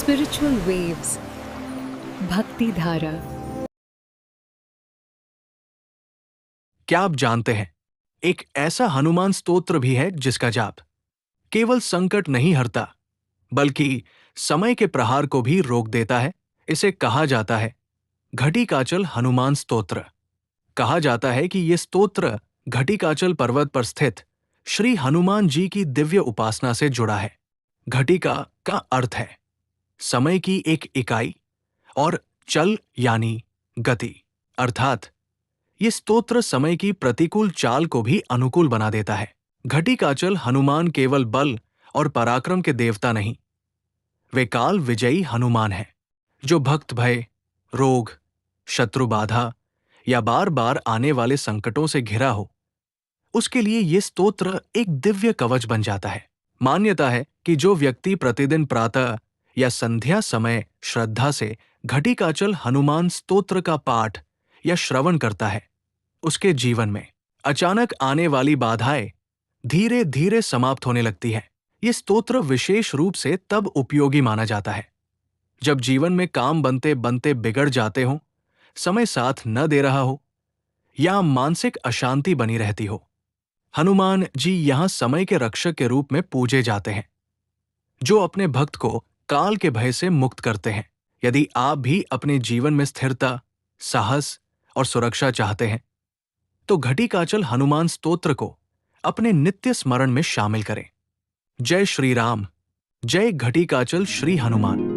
Spiritual waves, भक्ति धारा। क्या आप जानते हैं, एक ऐसा हनुमान स्तोत्र भी है जिसका जाप केवल संकट नहीं हरता बल्कि समय के प्रहार को भी रोक देता है। इसे कहा जाता है घटिकाचल हनुमान स्तोत्र। कहा जाता है कि यह स्तोत्र घटिकाचल पर्वत पर स्थित श्री हनुमान जी की दिव्य उपासना से जुड़ा है। घटिका का अर्थ है समय की एक इकाई और चल यानी गति, अर्थात ये स्तोत्र समय की प्रतिकूल चाल को भी अनुकूल बना देता है। घटिकाचल हनुमान केवल बल और पराक्रम के देवता नहीं, वे काल विजयी हनुमान हैं, जो भक्त भय, रोग, शत्रु बाधा या बार बार आने वाले संकटों से घिरा हो, उसके लिए ये स्तोत्र एक दिव्य कवच बन जाता है। मान्यता है कि जो व्यक्ति प्रतिदिन प्रातः या संध्या समय श्रद्धा से घटिकाचल हनुमान स्तोत्र का पाठ या श्रवण करता है, उसके जीवन में अचानक आने वाली बाधाएं धीरे धीरे समाप्त होने लगती है। ये स्तोत्र विशेष रूप से तब उपयोगी माना जाता है जब जीवन में काम बनते बनते बिगड़ जाते हों, समय साथ न दे रहा हो या मानसिक अशांति बनी रहती हो। हनुमान जी यहाँ समय के रक्षक के रूप में पूजे जाते हैं, जो अपने भक्त को काल के भय से मुक्त करते हैं। यदि आप भी अपने जीवन में स्थिरता, साहस और सुरक्षा चाहते हैं, तो घटिकाचल हनुमान स्तोत्र को अपने नित्य स्मरण में शामिल करें। जय श्री राम, जय घटिकाचल श्री हनुमान।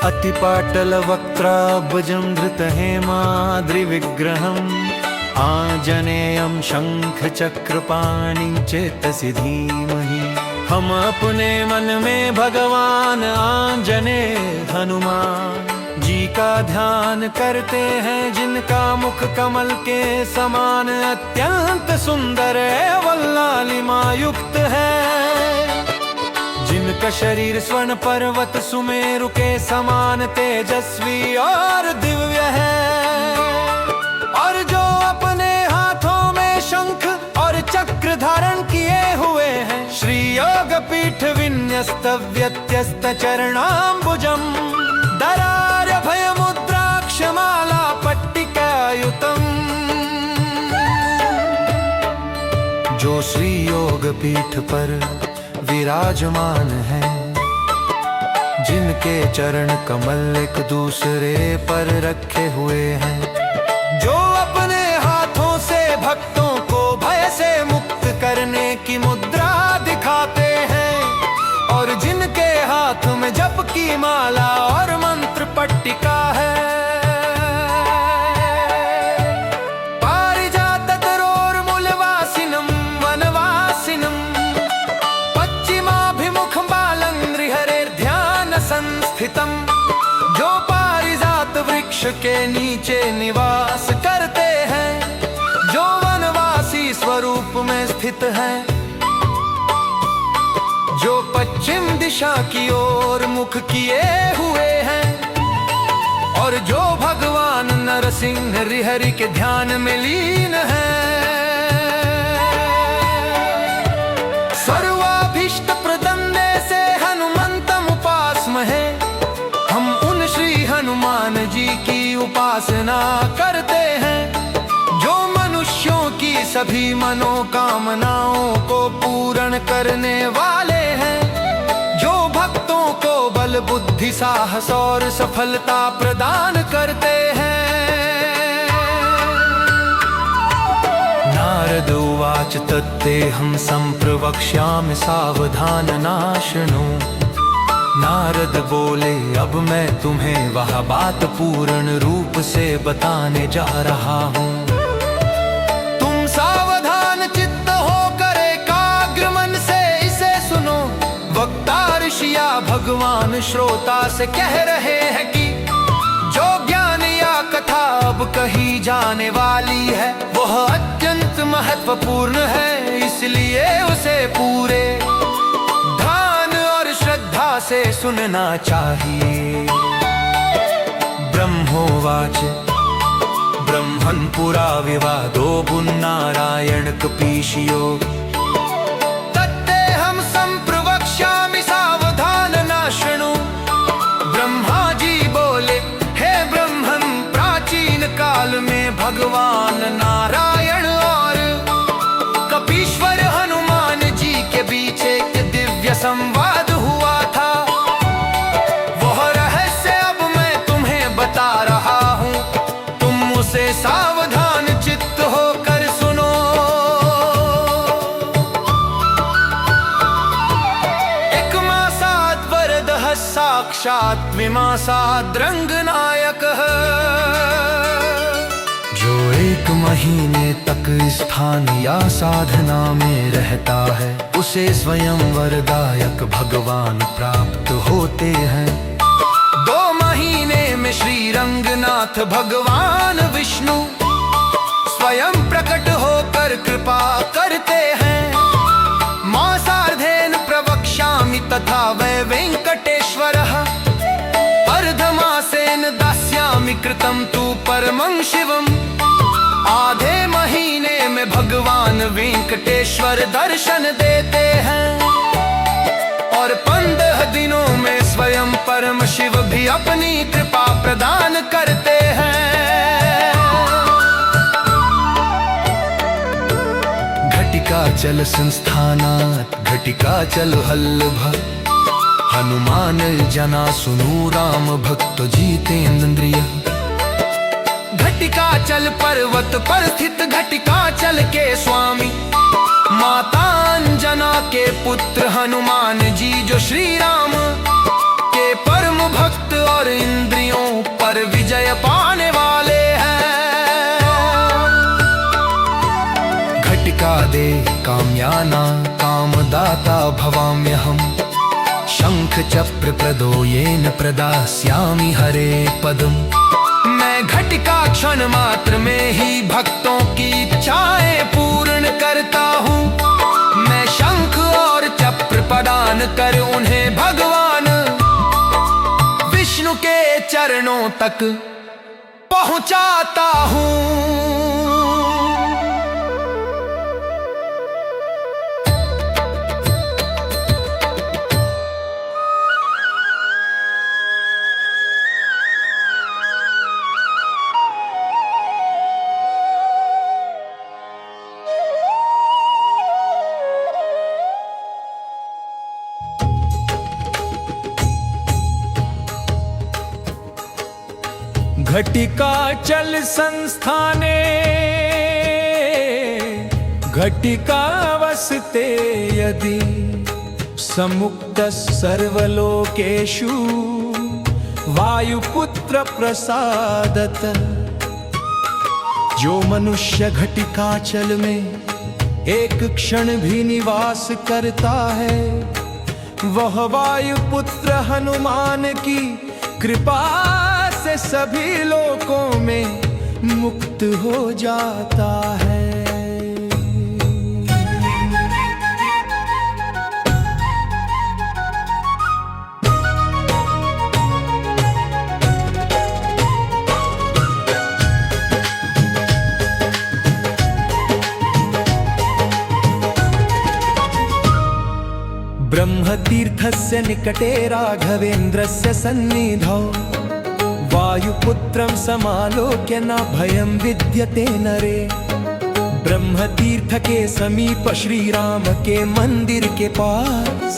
अतिपाटलवक्त्राब्जं धृतहेमाद्रिविग्रहम् आंजनेयं शंखचक्रपाणि चेतसि धीमहि। हम अपने मन में भगवान आंजनेय हनुमान जी का ध्यान करते हैं, जिनका मुख कमल के समान अत्यंत सुंदर एवं लालिमा युक्त है, जिनका शरीर स्वर्ण पर्वत सुमेरु के समान तेजस्वी और दिव्य है, और जो अपने हाथों में शंख और चक्र धारण किए हुए हैं, श्री योग पीठ विन्यस्त व्यत्यस्त चरणाम्बुजम दरार भय मुद्राक्षमाला पट्टिकायुतम। जो श्री योग पीठ पर विराजमान है, जिनके चरण कमल एक दूसरे पर रखे हुए हैं, जो अपने हाथों से भक्तों को भय से मुक्त करने की मुद्रा दिखाते हैं, और जिनके हाथ में जप की माला और मंत्र पट्टिका है। जो पारिजात वृक्ष के नीचे निवास करते हैं, जो वनवासी स्वरूप में स्थित हैं, जो पश्चिम दिशा की ओर मुख किए हुए हैं, और जो भगवान नरसिंह हरि के ध्यान में लीन है। सर्वाभीष्ट प्रदन्ने से हनुमंतम उपास्महे, हनुमान जी की उपासना करते हैं, जो मनुष्यों की सभी मनोकामनाओं को पूर्ण करने वाले हैं, जो भक्तों को बल बुद्धि साहस और सफलता प्रदान करते हैं। नारद उवाच तत्तेऽहं सम्प्रवक्ष्यामि सावधानना शृणु। नारद बोले, अब मैं तुम्हें वह बात पूर्ण रूप से बताने जा रहा हूँ। तुम सावधान चित्त होकर एकाग्र मन से इसे सुनो। वक्ता ऋषिया भगवान श्रोता से कह रहे हैं कि जो ज्ञान या कथा अब कही जाने वाली है, वह अत्यंत महत्वपूर्ण है, इसलिए उसे पूरे ध्यान और श्रद्धा से सुनना चाहिए। ब्रह्मोवाच ब्रह्मन् पुरा विवादो बुन्नारायण कपीशियो तत्तेऽहं संप्रवक्ष्यामि सावधानना शृणु। ब्रह्मा जी बोले, हे ब्रह्मन्, प्राचीन काल में भगवान नारायण और कपीश्वर हनुमान जी के बीच एक दिव्य संवाद हुआ था। वह रहस्य अब मैं तुम्हें बता रहा हूँ, तुम उसे सावधान चित्त होकर सुनो। एक मासाद वरदः साक्षात् विमासाद रंगनायकः। जो एक महीने तक स्थान या साधना में रहता है, उसे स्वयं वरदायक भगवान प्राप्त होते हैं। 2 महीने में श्री रंगनाथ भगवान विष्णु स्वयं प्रकट होकर कृपा करते हैं। मासार्धेन प्रवक्ष्यामि तथा वै वेंकटेश्वरः अर्धमासेन दास्यामि कृतं तु परमं शिवम्। आधे महीने में भगवान वेंकटेश्वर दर्शन देते हैं और 15 दिनों में स्वयं परम शिव भी अपनी कृपा प्रदान करते हैं। घटिकाचल संस्थानात् घटिकाचल हल्लभ हनुमान जना सुनु राम भक्त जितेन्द्रिय। घटिकाचल पर्वत पर स्थित घटिकाचल के स्वामी माता अंजना के पुत्र हनुमान जी, जो श्री राम के परम भक्त और इंद्रियों पर विजय पाने वाले हैं। घटिका दे काम्याना कामदाता भवाम्यहम्। शंख चक्र प्रदो येन प्रदास्यामि हरे पदम्। मैं घटिका क्षण मात्र में ही भक्तों की इच्छाएं पूर्ण करता हूँ। मैं शंख और चक्र प्रदान कर उन्हें भगवान विष्णु के चरणों तक पहुँचाता हूँ। घटिकाचल संस्थाने घटिकावसते यदि समुक्त सर्वलोकेषु वायुपुत्र प्रसादत। जो मनुष्य घटिकाचल में एक क्षण भी निवास करता है, वह वायुपुत्र हनुमान की कृपा से सभी लोकों में मुक्त हो जाता है। ब्रह्मतीर्थस्य निकटे राघवेन्द्रस्य सन्निधौ वायुपुत्रं समालोक्य न भयं विद्यते नरे। ब्रह्मतीर्थ के समीप श्री राम के मंदिर के पास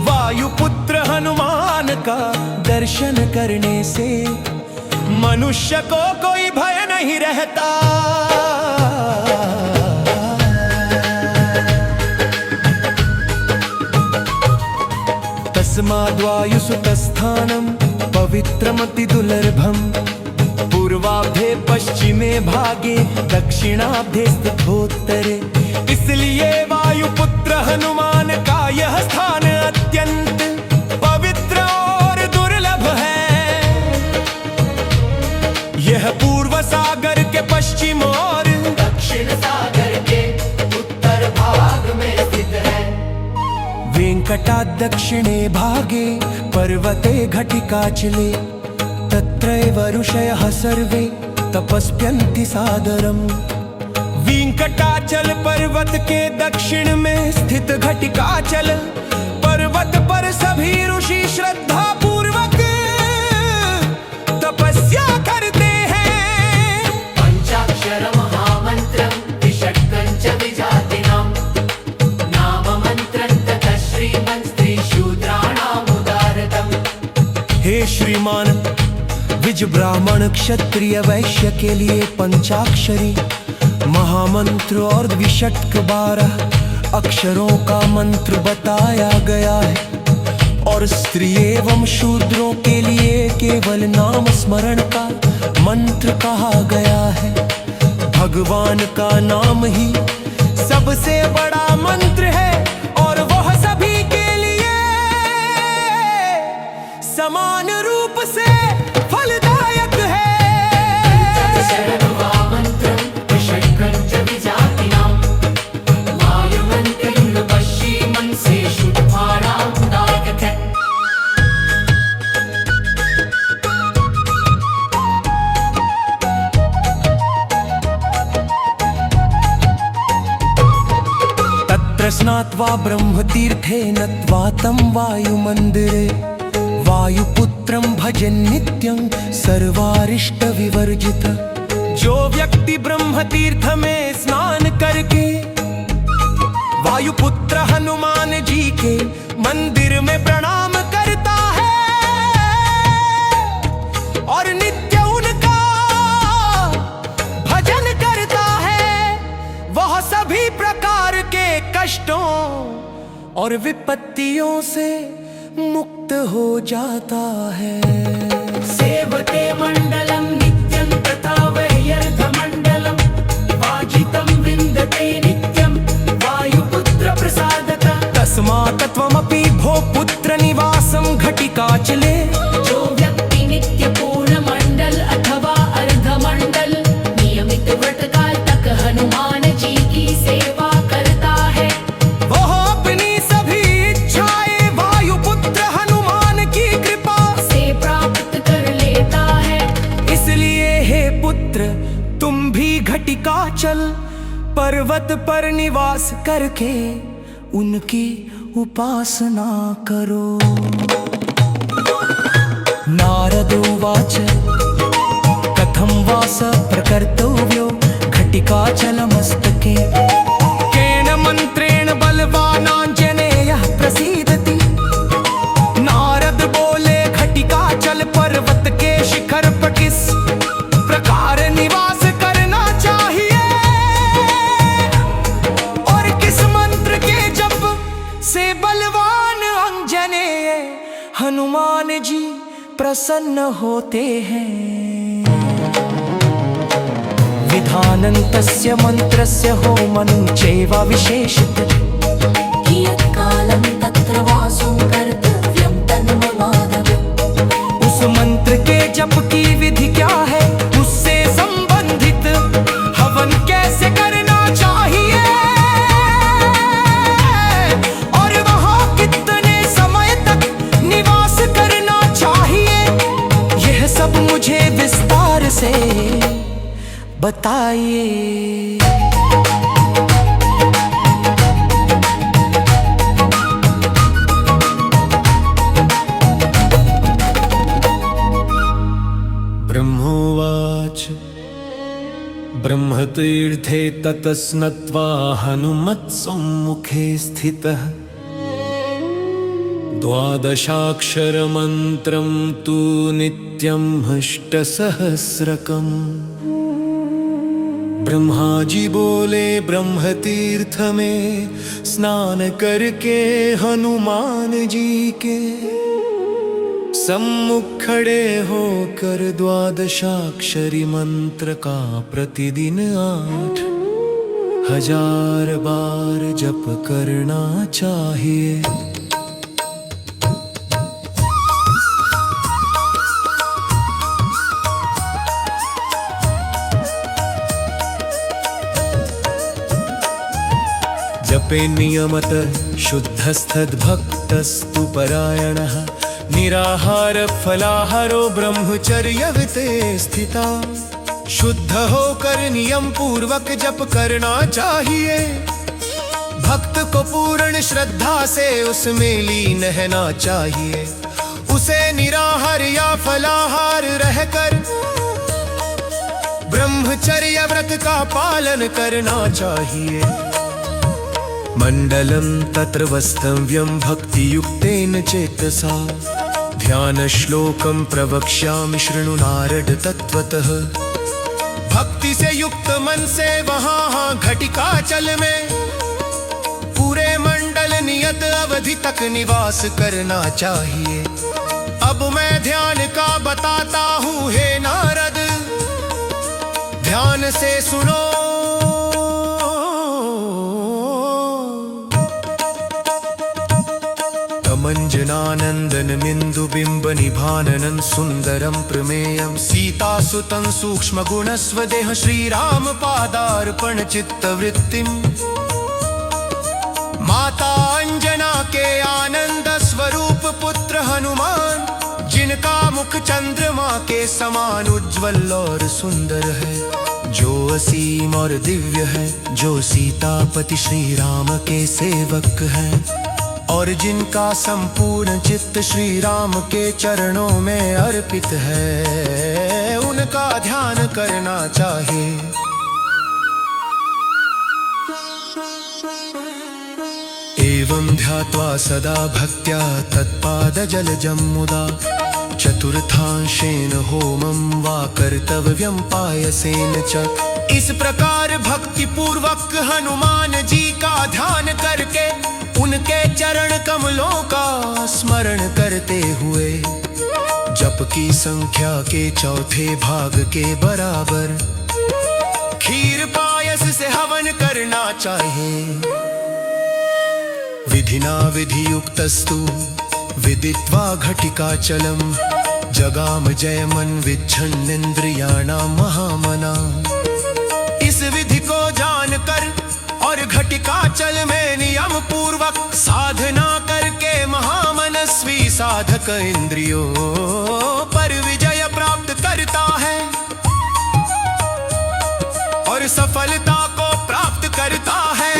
वायुपुत्र हनुमान का दर्शन करने से मनुष्य को कोई भय नहीं रहता। तस्माद्वायुसुतस्थानं पवित्रमति दुर्लभम्। पूर्वाभे पश्चिमे भागे दक्षिणाभे स्थितोत्तरे। इसलिए वायुपुत्र हनुमान का यह स्थान अत्यंत पवित्र और दुर्लभ है। यह पूर्व सागर के पश्चिम और दक्षिण सागर के उत्तर भाग में स्थित है। वेङ्कटाद् दक्षिणे भागे पर्वते घटिकाचले तत्रैव ऋषयः सर्वे तपस्यन्ति सादरम्। वेंकटाचल पर्वत के दक्षिण में स्थित घटिकाचल पर्वत पर सभी ऋषि श्रद्धा पूर्वक तपस्या करते हैं। पंचाक्षर महामंत्रं त्रिषट्कं च विजातिनां नाममन्त्रं ततः श्रीमन् स्त्रीशूद्राणामुदारतम्। हे श्रीमान, द्विज ब्राह्मण क्षत्रिय वैश्य के लिए पंचाक्षरी महामंत्र और द्विषट्क 12 अक्षरों का मंत्र बताया गया है और स्त्री एवं शूद्रों के लिए केवल नाम स्मरण का मंत्र कहा गया है। भगवान का नाम ही सबसे बड़ा मंत्र है और वह सभी के लिए समान रूप से फलदायक है। स्नात्वा ब्रह्मतीर्थे नत्वा तं वायुमन्दिरे वायुपुत्रं भजन् नित्यं सर्वारिष्ट विवर्जित। जो व्यक्ति ब्रह्मतीर्थ में स्नान करके वायुपुत्र हनुमान जी के मंदिर में प्रणाम करता है और नित्य उनका भजन करता है, वह सभी प्रकार के कष्टों और विपत्तियों से मुक्त हो जाता है। सेवते मंडलम नित्यं तथा वैर्धमंडलम वाजितं विन्दते नित्यं वायुपुत्र प्रसादतः। तस्मात् त्वमपि भो पुत्र निवासं घटिकाचले। जो व्यक्ति नित्य पूर्ण मंडल अथवा अर्धमंडल नियमित व्रतकाल तक हनुमान जी की सेवा करता है, वह अपनी सभी इच्छाएं वायुपुत्र हनुमान की कृपा से प्राप्त कर लेता है। इसलिए हे पुत्र, तुम भी घटिकाचल पर्वत पर निवास करके उनकी उपासना करो। नारद उवाच कथं वा स प्रकर्तव्यो घटिकाचलमस्तके केन मंत्रेण बलवानांजनेयः प्रसीदति। नारद बोले, घटिकाचल पर्वत के शिखर पर किस प्रकार निवास करना चाहिए और किस मंत्र के जप से बलवान अंजनेय हनुमान जी प्रसन्न होते हैं। विधानन्तस्य मंत्रस्य होमनं चैव विशेषितः कियत्कालं तत्र वासो कर्तव्यं तन्ममादव। उस मंत्र के जप की विधि क्या है, उससे संबंधित हवन कैसे करना चाहिए और वहाँ कितने समय तक निवास करना चाहिए, यह सब मुझे विस्तार से बताइए। ब्रह्मोवाच ब्रह्मतीर्थे ततस्नत्वा हनुमत्सम्मुखे स्थितः 12 मंत्रं तु नित्यं अष्टसहस्रकम्। ब्रह्मा जी बोले, ब्रह्मतीर्थ में स्नान करके हनुमान जी के सम्मुख खड़े होकर 12 मंत्र का प्रतिदिन 8000 बार जप करना चाहिए। जब कल्पे नियमत शुद्धस्तद्भक्तस्तु परायणः निराहार फलाहारो ब्रह्मचर्यविते स्थिता। शुद्ध होकर नियम पूर्वक जप करना चाहिए। भक्त को पूर्ण श्रद्धा से उसमें लीन रहना चाहिए। उसे निराहार या फलाहार रहकर ब्रह्मचर्य व्रत का पालन करना चाहिए। मंडलम तत्र वस्तव्यम भक्ति युक्तेन चेतसा ध्यान श्लोकम प्रवक्ष्यामि शृणु नारद तत्वतः। भक्ति से युक्त मन से वहाँ घटिका चल में पूरे मंडल नियत अवधि तक निवास करना चाहिए। अब मैं ध्यान का बताता हूँ हे नारद, ध्यान से सुनो। तमंजनानंदनमिन्दुबिम्ब निभाननं सुंदरं प्रमेयं सीतासुतं सूक्ष्म गुणस्वदेह श्रीराम पादार्पण चित्तवृत्तिम्। माता अंजना के आनंद स्वरूप पुत्र हनुमान, जिनका मुख चंद्रमा के समान उज्ज्वल और सुंदर है, जो असीम और दिव्य है, जो सीतापति श्री राम के सेवक हैं और जिनका संपूर्ण चित्त श्री राम के चरणों में अर्पित है, उनका ध्यान करना चाहिए। एवं ध्यात्वा सदा भक्त्या तत्पादजलजं मुदा चतुर्थांशेन होमं वा कर्तव्यं पायसेन च। इस प्रकार भक्ति पूर्वक हनुमान जी का ध्यान करके उनके चरण कमलों का स्मरण करते हुए जप की संख्या के चौथे भाग के बराबर खीर पायस से हवन करना चाहिए। विधिना विधियुक्तस्तु विदित्वा घटिकाचलम् जगाम जयमन विच्छन्नेन्द्रियाणां महामना। इस विधि को जानकर और घटिकाचल में नियम पूर्वक साधना करके महामनस्वी साधक इंद्रियों पर विजय प्राप्त करता है और सफलता को प्राप्त करता है।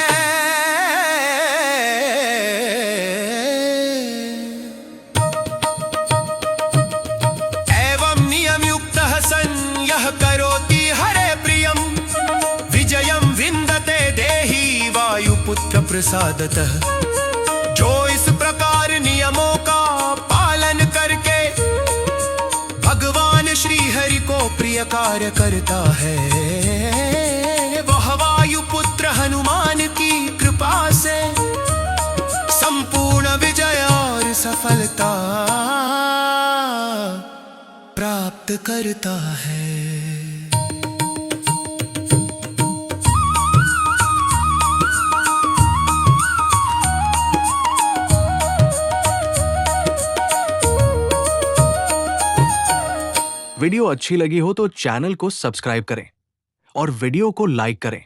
एवं नियम युक्तः सन् यः करोति हरे प्रियं विजयं विन्दते देहि वायुपुत्र प्रसादतः। जो इस प्रकार नियमों का पालन करके भगवान श्री हरि को प्रिय कार्य करता है, वह वायुपुत्र हनुमान की कृपा से संपूर्ण विजय और सफलता प्राप्त करता है। वीडियो अच्छी लगी हो तो चैनल को सब्सक्राइब करें और वीडियो को लाइक करें।